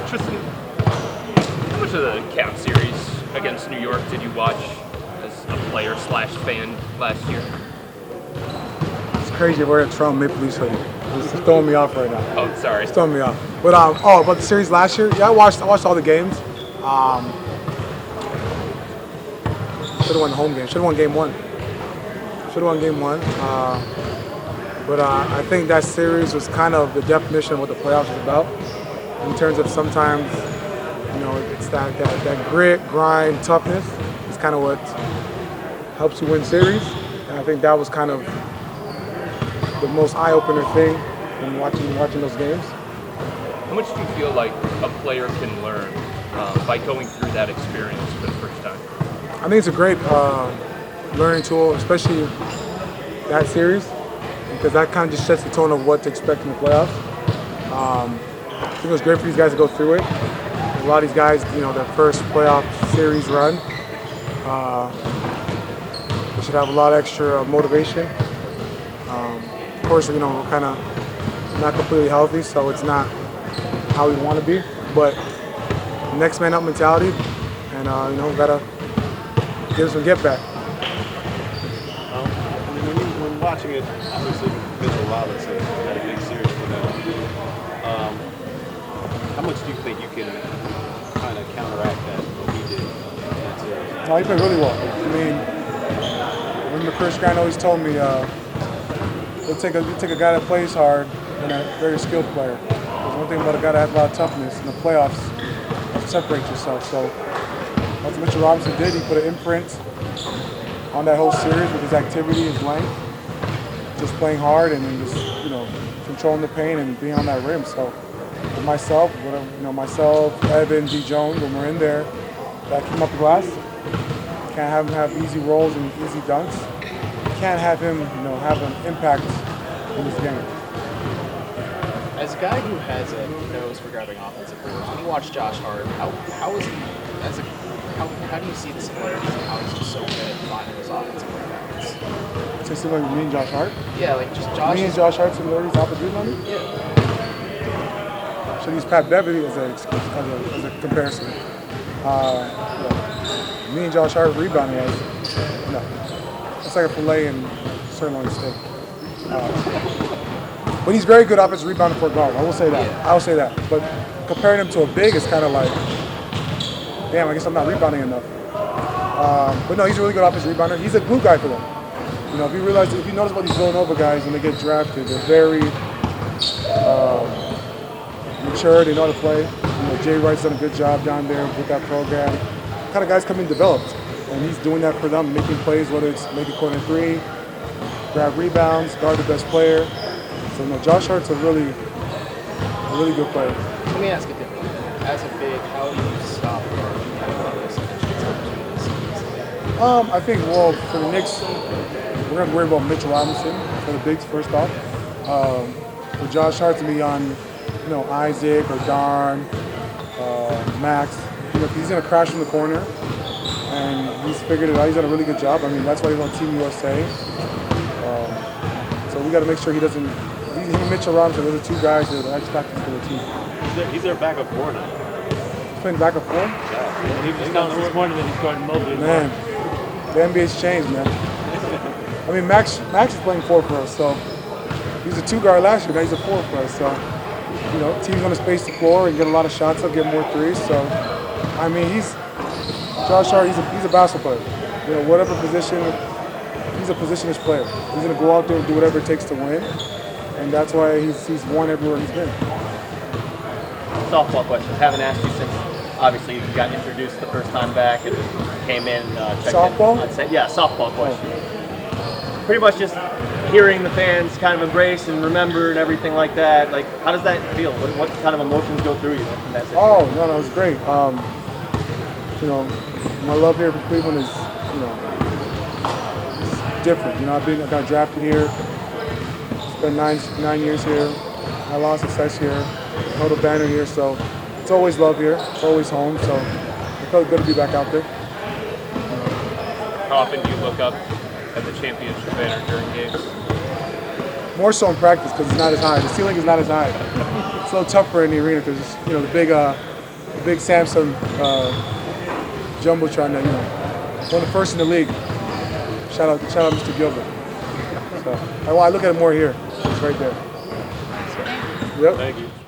Tristan, how much of the Cav series against New York did you watch as a player/fan last year? It's crazy wearing a Toronto Maple Leafs hoodie. It's throwing me off right now. Oh, sorry. It's throwing me off. But about the series last year, yeah, I watched all the games. Should have won the home game. Should have won game one. But I think that series was kind of the definition of what the playoffs is about. In terms of sometimes, it's that grit, grind, toughness. It's kind of what helps you win series. And I think that was kind of the most eye-opener thing when watching those games. How much do you feel like a player can learn by going through that experience for the first time? I think it's a great learning tool, especially that series, because that kind of just sets the tone of what to expect in the playoffs. I think it was great for these guys to go through it. A lot of these guys, their first playoff series run, they should have a lot of extra motivation. Of course, we're kind of not completely healthy, so it's not how we want to be. But next man up mentality, and we gotta give some get back. When watching it, obviously Mitchell Robinson had a big series for them. How much do you think you can kind of counteract that what he did in that series? No, he played really well. I mean, remember Chris Grant always told me, you take a guy that plays hard and a very skilled player. There's one thing about a guy that has a lot of toughness in the playoffs, you have to separate yourself. So that's what Mitchell Robinson did. He put an imprint on that whole series with his activity, his length, just playing hard and then just controlling the paint and being on that rim. So with myself, Evan, D. Jones, when we're in there, that came up the glass. Can't have him have easy rolls and easy dunks. Can't have him, have an impact in this game. As a guy who has a nose for grabbing offensive boards, when you watch Josh Hart, how is he how do you see the similarities and how he's just so good at finding those offensive rebounds? So similar to me and Josh Hart? Yeah, like just Josh. Me and Josh Hart similarities off the rebounding? Yeah. Should use Pat Beverly as a comparison. Me and Josh Hart rebounding was it's like a filet and sirloin steak. But he's very good offensive rebounding for a guard. I will say that. Yeah. I will say that. But comparing him to a big is kind of like, damn, I guess I'm not rebounding enough. But no, he's a really good offensive rebounder. He's a glue guy for them. If you notice about these Villanova guys when they get drafted, they're very mature. They know how to play. Jay Wright's done a good job down there with that program. The kind of guys come in developed, and he's doing that for them, making plays, whether it's make a corner three, grab rebounds, guard the best player. So no, Josh Hart's a really good player. Let me ask it differently. As a big, how do you stop guarding this opportunities? I think, for the Knicks, we're going to worry about Mitchell Robinson for the bigs first off. For Josh Hart to be on, Isaac or Darn, Max, he's going to crash in the corner, and he's figured it out. He's done a really good job. I mean, that's why he's on Team USA. So we got to make sure he doesn't. He and Mitchell Robinson, those are two guys that are X factors for the team. He's their backup four now. He's playing backup four? Yeah. He was announced this morning that he's starting Mobley. Man, the NBA's changed, man. I mean, Max is playing four for us, so he's a two guard last year. Now he's a four for us, so team's going to space the floor and get a lot of shots up, get more threes. So, I mean, Josh Hart. He's a basketball player. Whatever position, he's a positionless player. He's going to go out there and do whatever it takes to win, and that's why he's won everywhere he's been. Softball questions. Haven't asked you since obviously you got introduced the first time back and came in. Checked Softball? In. Yeah, softball question. Pretty much just hearing the fans kind of embrace and remember and everything like that. Like, how does that feel? What kind of emotions go through you in that situation? Oh, no, it's great. My love here for Cleveland is, it's different. I got drafted here, spent nine years here, had a lot of success here, held a banner here, so it's always love here, it's always home, so I felt good to be back out there. How often do you look up at the championship banner during games? More so in practice because it's not as high. The ceiling is not as high. It's a little tougher in the arena because the big big Samsung jumbotron that one of the first in the league. Shout out Mr. Gilbert. So I look at it more here. It's right there. So, yep. Thank you.